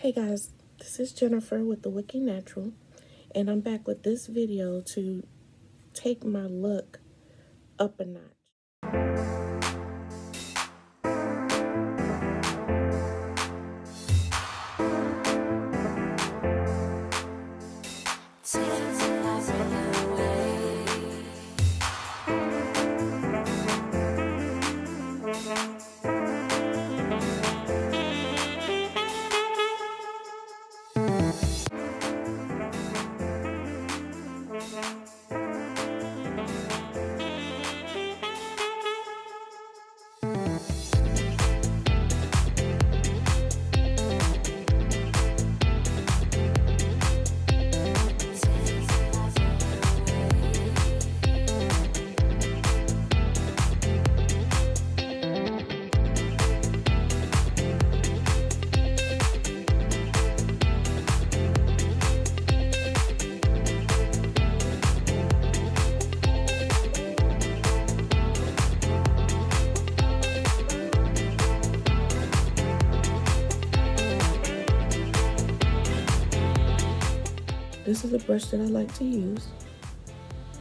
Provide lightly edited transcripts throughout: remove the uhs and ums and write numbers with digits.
Hey guys, this is Jennifer with TheWookie Natural, and I'm back with this video to take my look up a notch. This is a brush that I like to use,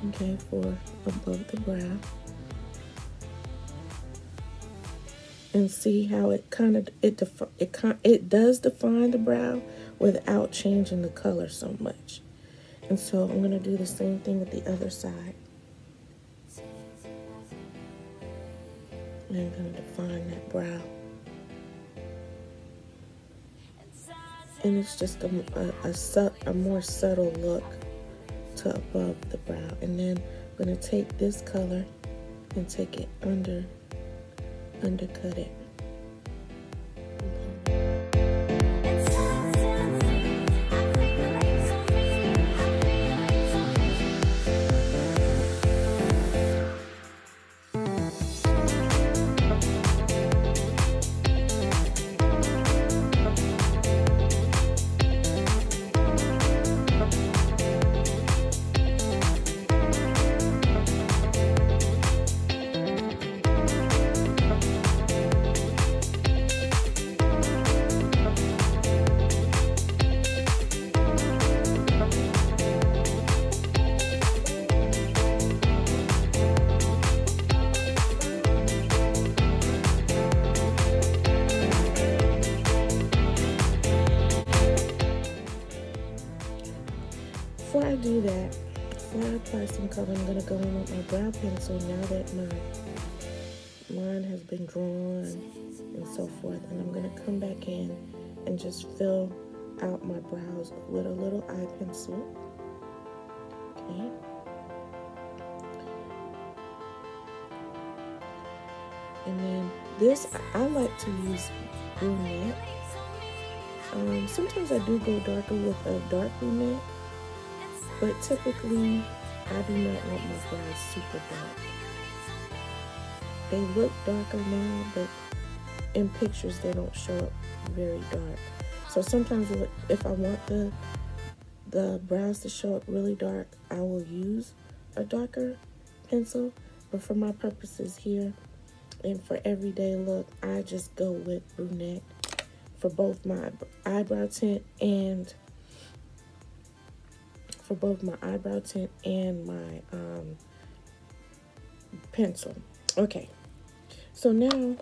okay, for above the brow. And see how it it does define the brow without changing the color so much. And so I'm going to do the same thing with the other side. And I'm going to define that brow. And it's just a more subtle look to above the brow. And then I'm going to take this color and take it undercut it. Before I do that, before I apply some color, I'm going to go in with my brow pencil now that my line has been drawn and so forth. And I'm going to come back in and just fill out my brows with a little eye pencil. Okay. And then this, I like to use Brunette. Sometimes I do go darker with a dark brunette. But typically, I do not want my brows super dark. They look darker now, but in pictures they don't show up very dark. So sometimes if I want the brows to show up really dark, I will use a darker pencil. But for my purposes here and for everyday look, I just go with Brunette for both my eyebrow tint and my pencil. Okay, so now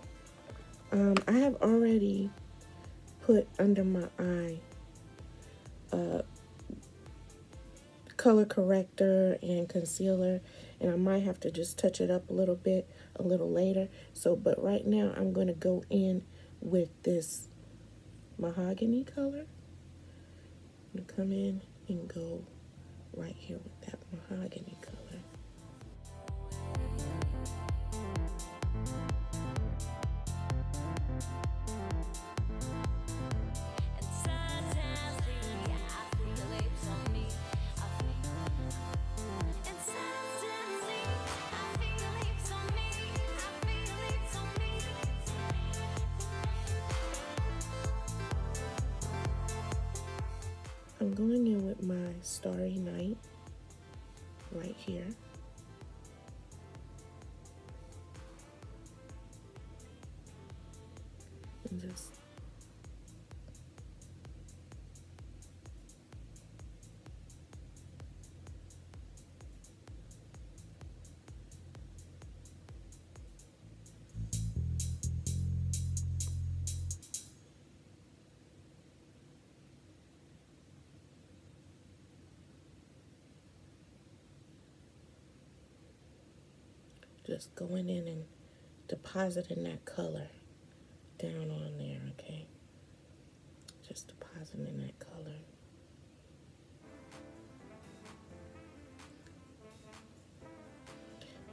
I have already put under my eye color corrector and concealer, and I might have to just touch it up a little bit a little later. So, but right now I'm going to go in with this Mahogany color. I'm going to come in and go right here with that Mahogany color. I'm going in with my Starry Night right here. And just Just going in and depositing that color down on there, okay? Just depositing that color.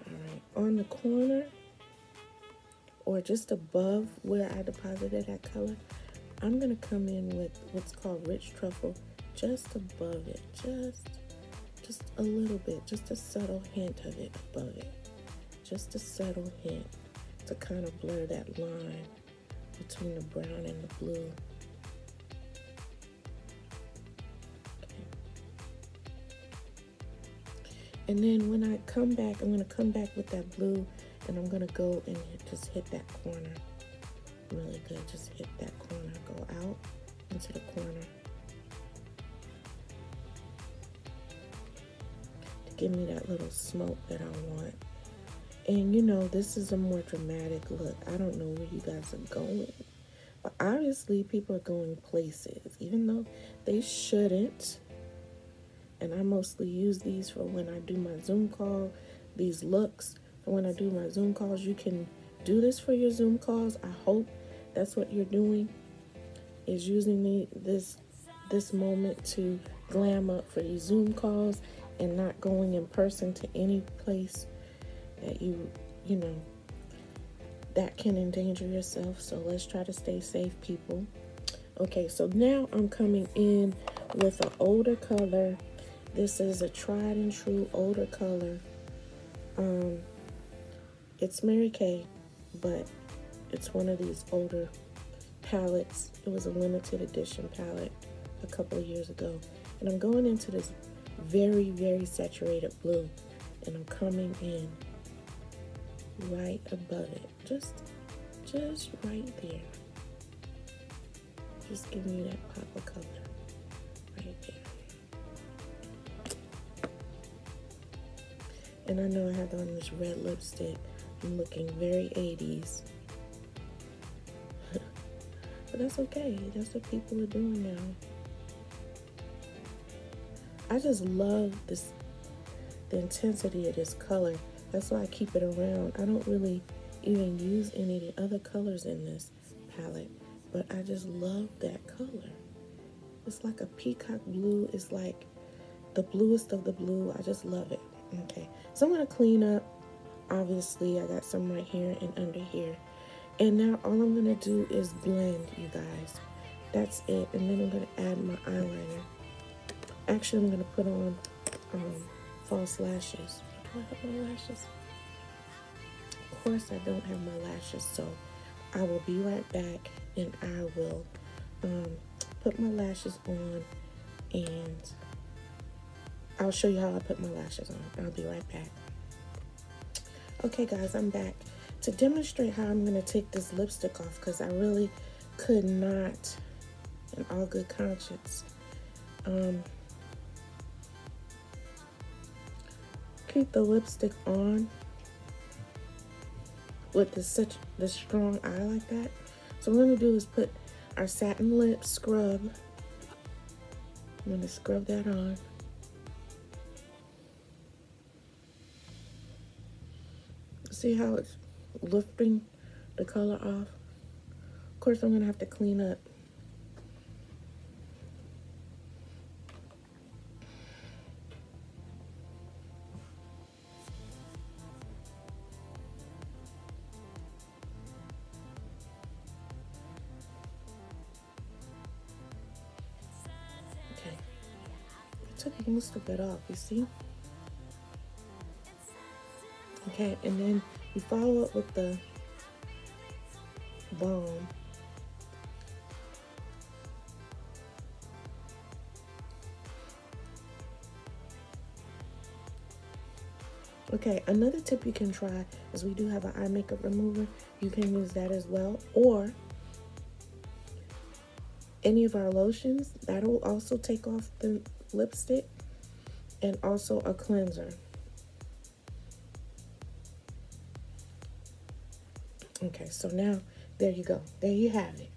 All right, on the corner, or just above where I deposited that color, I'm gonna come in with what's called rich truffle, just above it, just a little bit, just a subtle hint of it above it, just a subtle hint to kind of blur that line between the brown and the blue. Okay. And then when I come back, I'm gonna come back with that blue, and I'm gonna go and just hit that corner really good. Just hit that corner, go out into the corner to give me that little smoke that I want. And you know, this is a more dramatic look. I don't know where you guys are going, but obviously people are going places, even though they shouldn't. And I mostly use these for when I do my Zoom call, these looks for when I do my Zoom calls. You can do this for your Zoom calls. I hope that's what you're doing, is using this moment to glam up for your Zoom calls and not going in person to any place that you know, that can endanger yourself. So let's try to stay safe, people. Okay, so now I'm coming in with an older color. This is a tried and true older color. It's Mary Kay, but it's one of these older palettes. It was a limited edition palette a couple of years ago. And I'm going into this very, very saturated blue, and I'm coming in right above it. Just right there. Just giving you that pop of color right there. And I know I have on this red lipstick. I'm looking very 80s. But that's okay. That's what people are doing now. I just love this, the intensity of this color. That's why I keep it around. I don't really even use any of the other colors in this palette, but I just love that color. It's like a peacock blue. It's like the bluest of the blue. I just love it. Okay, so I'm going to clean up. Obviously, I got some right here and under here. And now all I'm going to do is blend, you guys. That's it. And then I'm going to add my eyeliner. Actually, I'm going to put on false lashes. Do I have my lashes? Of course, I don't have my lashes. So I will be right back, and I will put my lashes on, and I'll show you how I put my lashes on. I'll be right back. Okay, guys, I'm back to demonstrate how I'm going to take this lipstick off, because I really could not, in all good conscience, keep the lipstick on with such strong eye like that. So what I'm going to do is put our Satin lip scrub. I'm going to scrub that on. See how it's lifting the color off? Of course, I'm going to have to clean up. Okay. I took most of it off, you see? Okay, and then you follow up with the balm. Okay, another tip you can try is we do have an eye makeup remover. You can use that as well, or any of our lotions. That'll also take off the lipstick, and also a cleanser. Okay, so now, there you go. There you have it.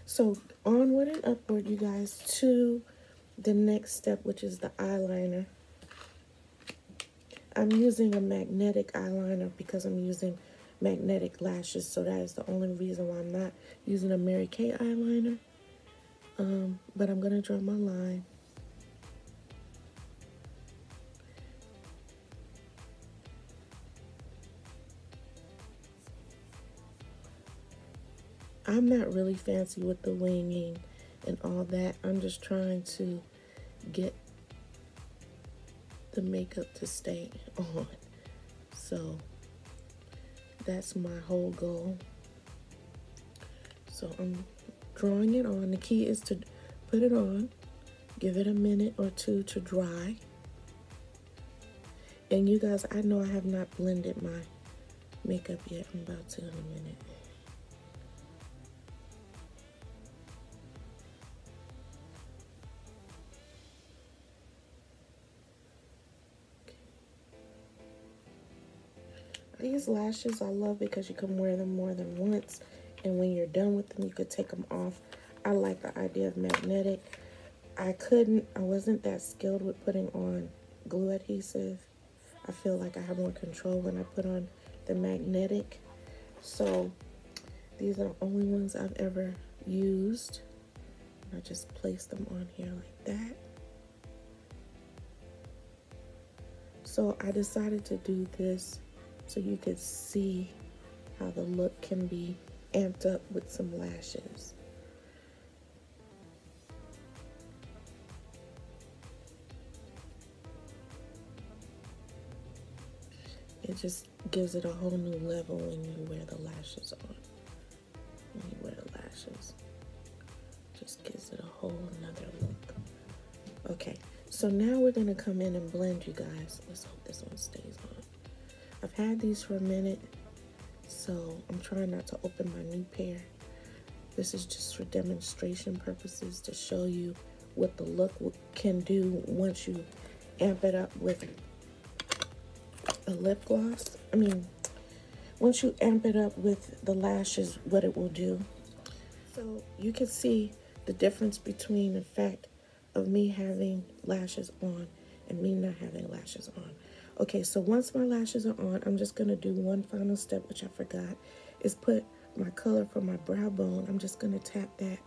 So, onward and upward, you guys, to the next step, which is the eyeliner. I'm using a magnetic eyeliner because I'm using magnetic lashes, so that is the only reason why I'm not using a Mary Kay eyeliner. But I'm gonna draw my line. I'm not really fancy with the winging and all that. I'm just trying to get the makeup to stay on. So that's my whole goal. So I'm drawing it on. The key is to put it on, give it a minute or two to dry. And you guys, I know I have not blended my makeup yet. I'm about to in a minute. These lashes I love because you can wear them more than once, and when you're done with them you could take them off. I like the idea of magnetic. I wasn't that skilled with putting on glue adhesive. I feel like I have more control when I put on the magnetic. So these are the only ones I've ever used. I just place them on here like that. So I decided to do this so you could see how the look can be amped up with some lashes. It just gives it a whole new level when you wear the lashes on. When you wear the lashes, just gives it a whole nother look. Okay, so now we're gonna come in and blend, you guys. Let's hope this one stays on. I've had these for a minute, so I'm trying not to open my new pair. This is just for demonstration purposes to show you what the look can do once you amp it up with a lip gloss. Once you amp it up with the lashes, what it will do. So you can see the difference between the fact of me having lashes on and me not having lashes on. Okay, so once my lashes are on, I'm just gonna do one final step, which I forgot, is put my color for my brow bone. I'm just gonna tap that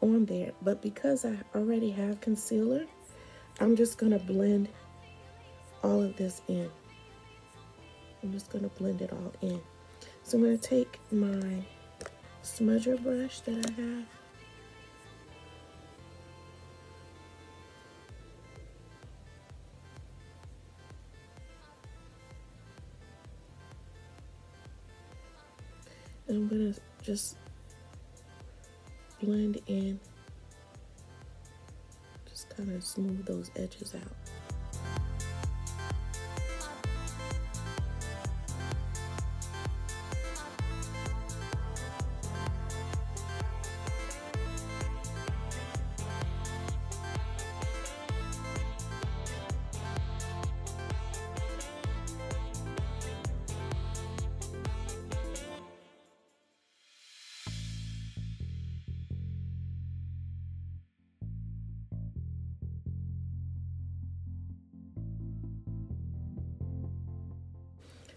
on there. But because I already have concealer, I'm just gonna blend all of this in. I'm just gonna blend it all in. So I'm gonna take my smudger brush that I have. And I'm gonna just blend in, just kind of smooth those edges out.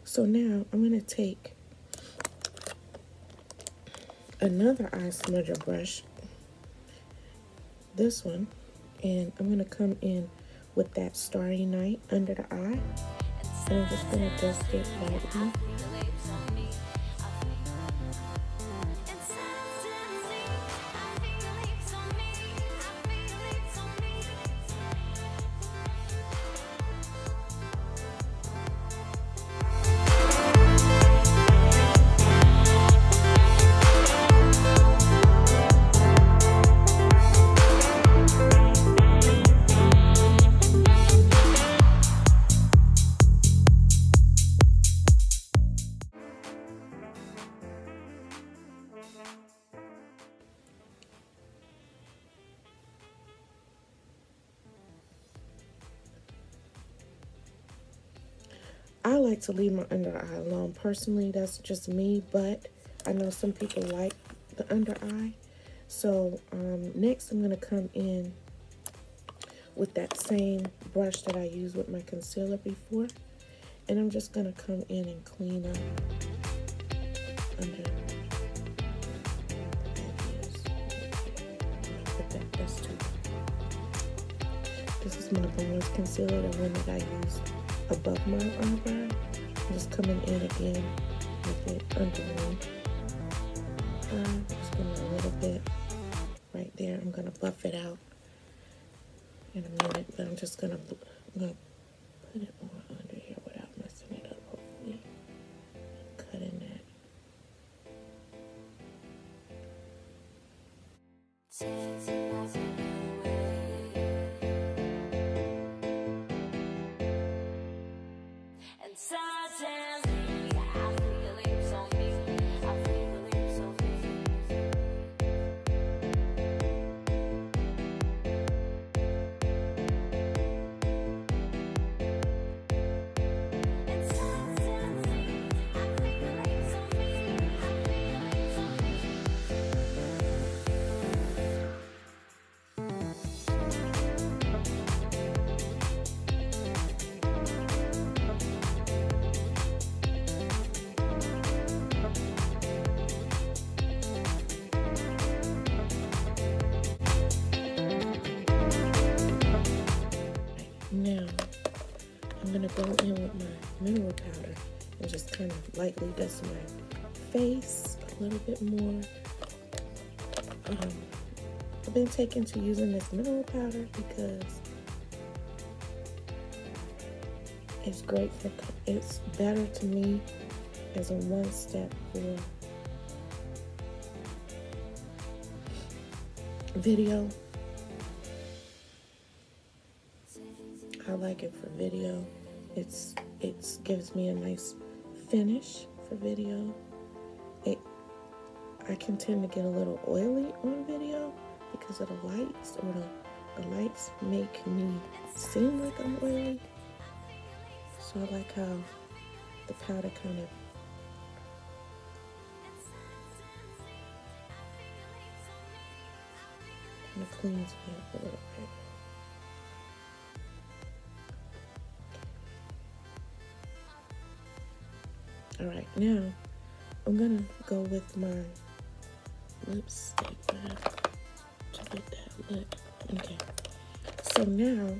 So now I'm going to take another eye smudger brush, this one, and I'm going to come in with that Starry Night under the eye. And I'm just going to dust it lightly. I like to leave my under eye alone. Personally, that's just me, but I know some people like the under eye. So next I'm going to come in with that same brush that I used with my concealer before. And I'm just gonna come in and clean up under the edges. Put that, that's too. This is my Bluest concealer, the one that I used above my eyebrow. I'm just coming in again with it underneath. Just gonna a little bit right there. I'm gonna buff it out in a minute, but I'm just gonna put it more under here without messing it up, hopefully. Cutting that. Now, I'm going to go in with my mineral powder and just kind of lightly dust my face a little bit more. I've been taken to using this mineral powder because it's great for, it's better to me as a one step for video. I like it for video. It gives me a nice finish for video. I can tend to get a little oily on video because of the lights, or the lights make me seem like I'm oily. So I like how the powder kind of cleans me up a little bit. Alright, now I'm gonna go with my lipstick to get that lip. Okay, so now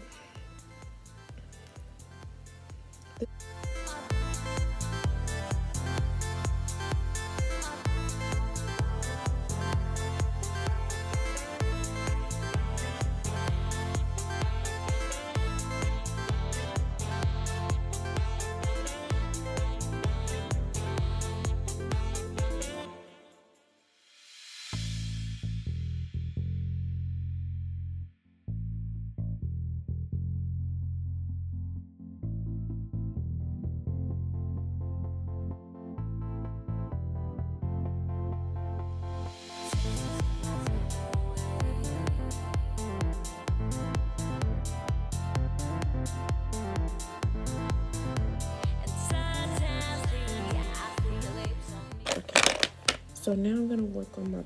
So now I'm going to work on my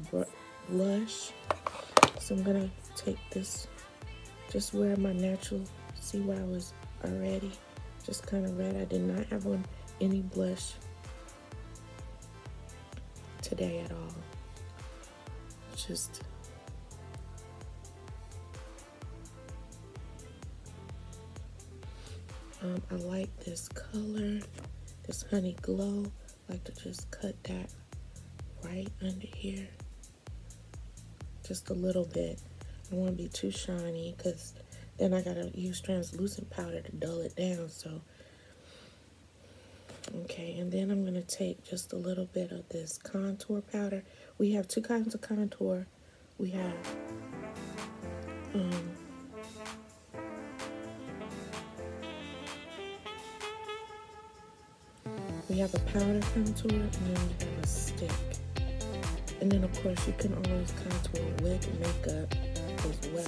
blush. So I'm going to take this, just where my natural, see where I was already, just kind of red. I did not have on any blush today at all. Just I like this color, this honey glow. I like to just cut that right under here, just a little bit. I don't want to be too shiny because then I gotta use translucent powder to dull it down. So okay, and then I'm gonna take just a little bit of this contour powder. We have two kinds of contour. We have a powder contour, and then we have a stick. And then of course you can always contour with makeup as well.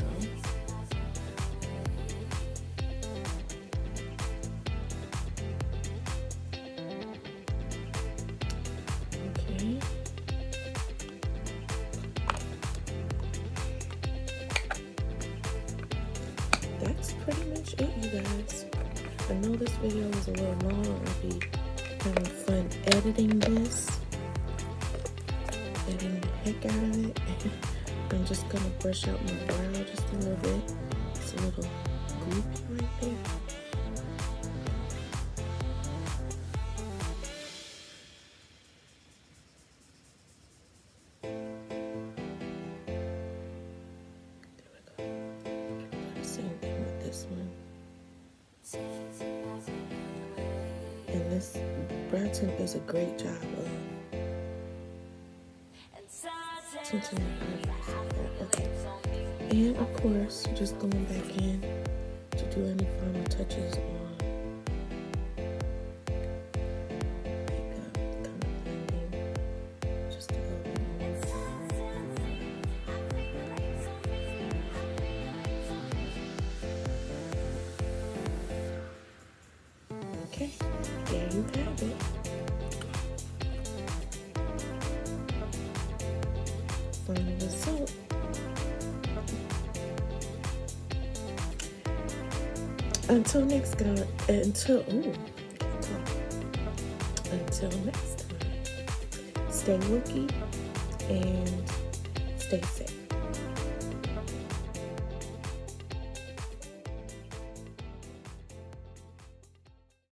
Okay. That's pretty much it, you guys. I know this video is a little long. I'll be having fun editing this. Editing the heck out of it. I'm just gonna brush out my brow just a little bit. It's a little goopy right there. And this brow tint does a great job of tinting the eyebrows. Okay. And of course, just going back in to do any final touches on makeup, kind of blending just a little bit more. Okay, there you have it. Final result. Until next time, until next time, stay wookie and stay safe.